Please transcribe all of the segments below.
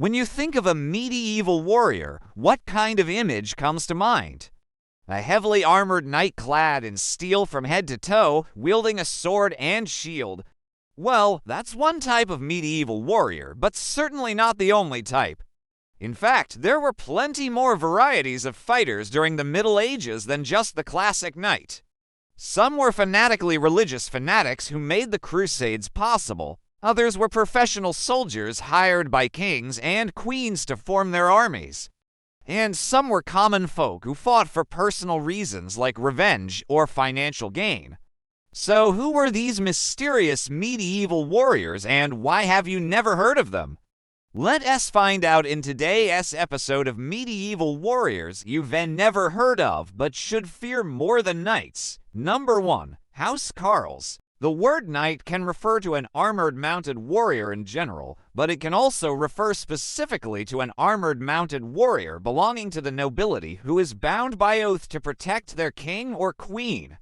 When you think of a medieval warrior, what kind of image comes to mind? A heavily armored knight clad in steel from head to toe, wielding a sword and shield. Well, that's one type of medieval warrior, but certainly not the only type. In fact, there were plenty more varieties of fighters during the Middle Ages than just the classic knight. Some were fanatically religious fanatics who made the Crusades possible. Others were professional soldiers hired by kings and queens to form their armies. And some were common folk who fought for personal reasons like revenge or financial gain. So who were these mysterious medieval warriors, and why have you never heard of them? Let us find out in today's episode of Medieval Warriors You've Never Heard Of But Should Fear More Than Knights. Number 1. House Karls. The word knight can refer to an armored mounted warrior in general, but it can also refer specifically to an armored mounted warrior belonging to the nobility who is bound by oath to protect their king or queen.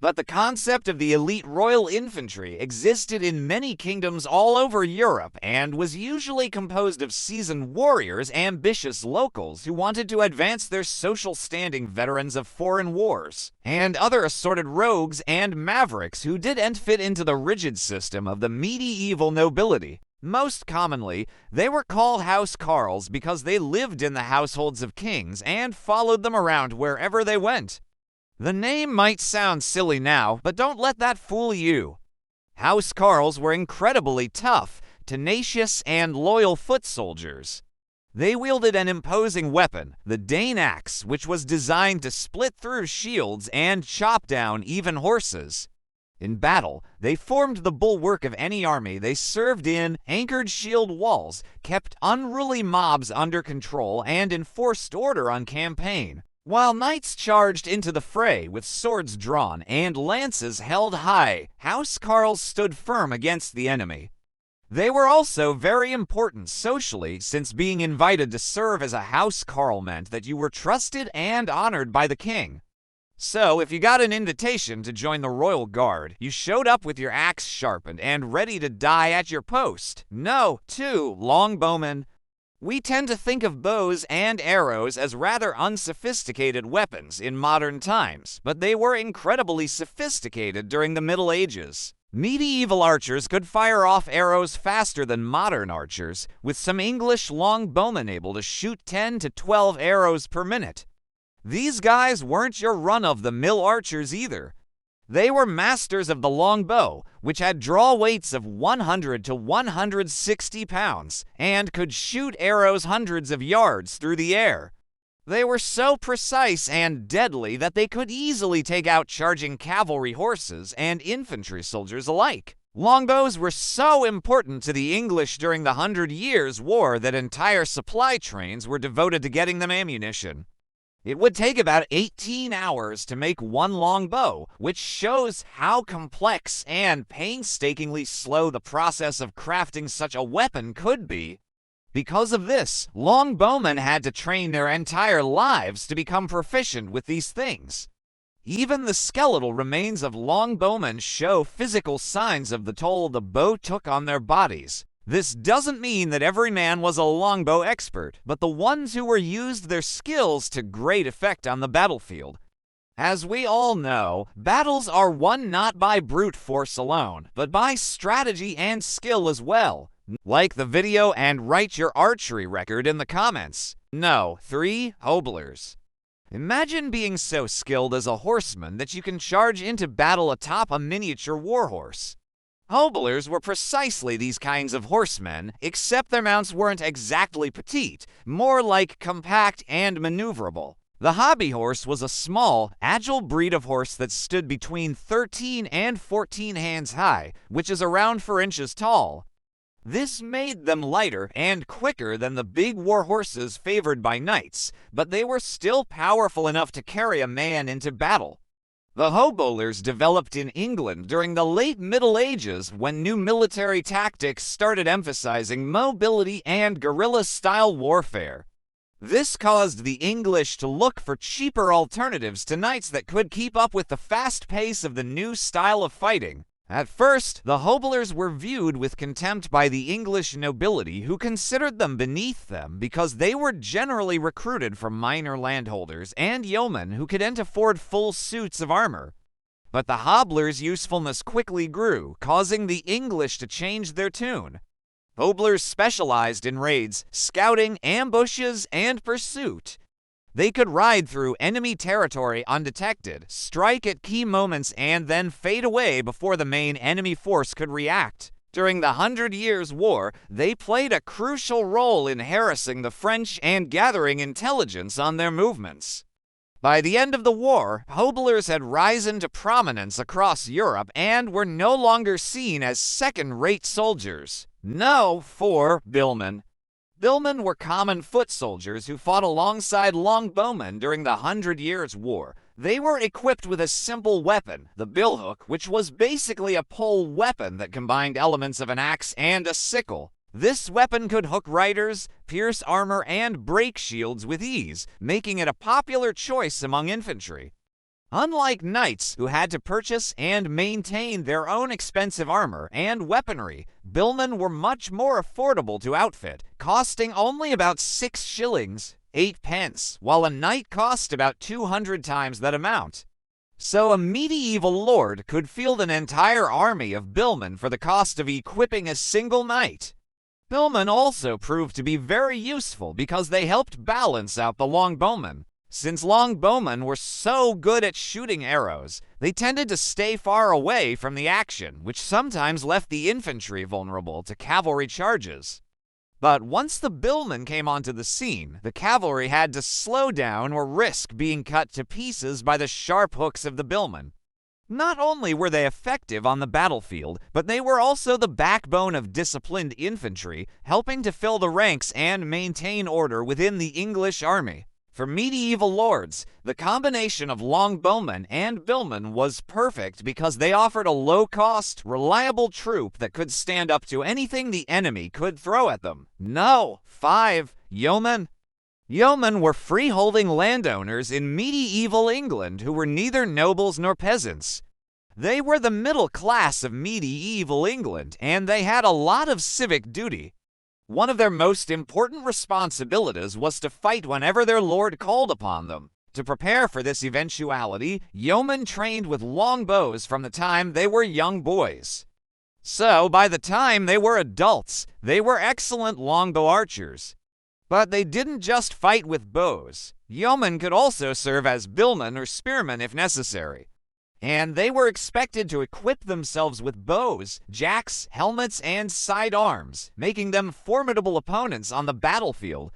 But the concept of the elite royal infantry existed in many kingdoms all over Europe and was usually composed of seasoned warriors, ambitious locals who wanted to advance their social standing, veterans of foreign wars, and other assorted rogues and mavericks who didn't fit into the rigid system of the medieval nobility. Most commonly, they were called House Karls because they lived in the households of kings and followed them around wherever they went. The name might sound silly now, but don't let that fool you. House Karls were incredibly tough, tenacious, and loyal foot soldiers. They wielded an imposing weapon, the Dane axe, which was designed to split through shields and chop down even horses. In battle, they formed the bulwark of any army they served in, anchored shield walls, kept unruly mobs under control, and enforced order on campaign. While knights charged into the fray with swords drawn and lances held high, House Karls stood firm against the enemy. They were also very important socially, since being invited to serve as a House Karl meant that you were trusted and honored by the king. So, if you got an invitation to join the royal guard, you showed up with your axe sharpened and ready to die at your post. No, too, longbowmen. We tend to think of bows and arrows as rather unsophisticated weapons in modern times, but they were incredibly sophisticated during the Middle Ages. Medieval archers could fire off arrows faster than modern archers, with some English longbowmen able to shoot 10 to 12 arrows per minute. These guys weren't your run-of-the-mill archers either. They were masters of the longbow, which had draw weights of 100 to 160 pounds, and could shoot arrows hundreds of yards through the air. They were so precise and deadly that they could easily take out charging cavalry horses and infantry soldiers alike. Longbows were so important to the English during the 100 Years' War that entire supply trains were devoted to getting them ammunition. It would take about 18 hours to make one longbow, which shows how complex and painstakingly slow the process of crafting such a weapon could be. Because of this, longbowmen had to train their entire lives to become proficient with these things. Even the skeletal remains of longbowmen show physical signs of the toll the bow took on their bodies. This doesn't mean that every man was a longbow expert, but the ones who were used their skills to great effect on the battlefield. As we all know, battles are won not by brute force alone, but by strategy and skill as well. Like the video and write your archery record in the comments. No, 3 hobolars. Imagine being so skilled as a horseman that you can charge into battle atop a miniature warhorse. Hobolars were precisely these kinds of horsemen, except their mounts weren't exactly petite, more like compact and maneuverable. The hobby horse was a small, agile breed of horse that stood between 13 and 14 hands high, which is around 4 inches tall. This made them lighter and quicker than the big war horses favored by knights, but they were still powerful enough to carry a man into battle. The hobolars developed in England during the late Middle Ages when new military tactics started emphasizing mobility and guerrilla-style warfare. This caused the English to look for cheaper alternatives to knights that could keep up with the fast pace of the new style of fighting. At first, the hobolars were viewed with contempt by the English nobility, who considered them beneath them because they were generally recruited from minor landholders and yeomen who couldn't afford full suits of armor. But the hobolars' usefulness quickly grew, causing the English to change their tune. Hobolars specialized in raids, scouting, ambushes, and pursuit. They could ride through enemy territory undetected, strike at key moments, and then fade away before the main enemy force could react. During the 100 Years' War, they played a crucial role in harassing the French and gathering intelligence on their movements. By the end of the war, hobolars had risen to prominence across Europe and were no longer seen as second-rate soldiers. No, for billmen. Billmen were common foot soldiers who fought alongside longbowmen during the 100 Years' War. They were equipped with a simple weapon, the billhook, which was basically a pole weapon that combined elements of an axe and a sickle. This weapon could hook riders, pierce armor, and break shields with ease, making it a popular choice among infantry. Unlike knights, who had to purchase and maintain their own expensive armor and weaponry, billmen were much more affordable to outfit, costing only about 6 shillings, 8 pence, while a knight cost about 200 times that amount. So a medieval lord could field an entire army of billmen for the cost of equipping a single knight. Billmen also proved to be very useful because they helped balance out the longbowmen. Since longbowmen were so good at shooting arrows, they tended to stay far away from the action, which sometimes left the infantry vulnerable to cavalry charges. But once the billmen came onto the scene, the cavalry had to slow down or risk being cut to pieces by the sharp hooks of the billmen. Not only were they effective on the battlefield, but they were also the backbone of disciplined infantry, helping to fill the ranks and maintain order within the English army. For medieval lords, the combination of longbowmen and billmen was perfect because they offered a low-cost, reliable troop that could stand up to anything the enemy could throw at them. No. 5. Yeomen. Yeomen were freeholding landowners in medieval England who were neither nobles nor peasants. They were the middle class of medieval England, and they had a lot of civic duty. One of their most important responsibilities was to fight whenever their lord called upon them. To prepare for this eventuality, yeomen trained with long bows from the time they were young boys. So, by the time they were adults, they were excellent longbow archers. But they didn't just fight with bows. Yeomen could also serve as billmen or spearmen if necessary. And they were expected to equip themselves with bows, jacks, helmets, and sidearms, making them formidable opponents on the battlefield.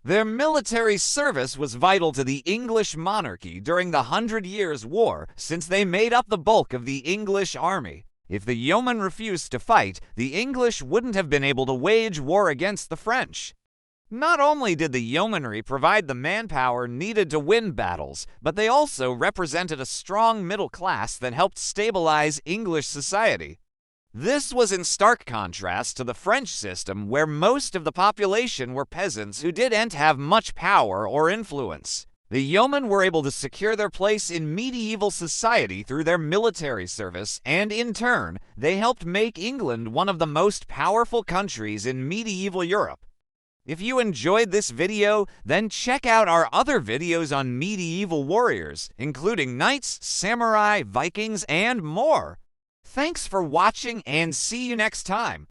Their military service was vital to the English monarchy during the 100 Years' War, since they made up the bulk of the English army. If the yeomen refused to fight, the English wouldn't have been able to wage war against the French. Not only did the yeomanry provide the manpower needed to win battles, but they also represented a strong middle class that helped stabilize English society. This was in stark contrast to the French system, where most of the population were peasants who didn't have much power or influence. The yeomen were able to secure their place in medieval society through their military service, and in turn, they helped make England one of the most powerful countries in medieval Europe. If you enjoyed this video, then check out our other videos on medieval warriors, including knights, samurai, Vikings, and more. Thanks for watching, and see you next time.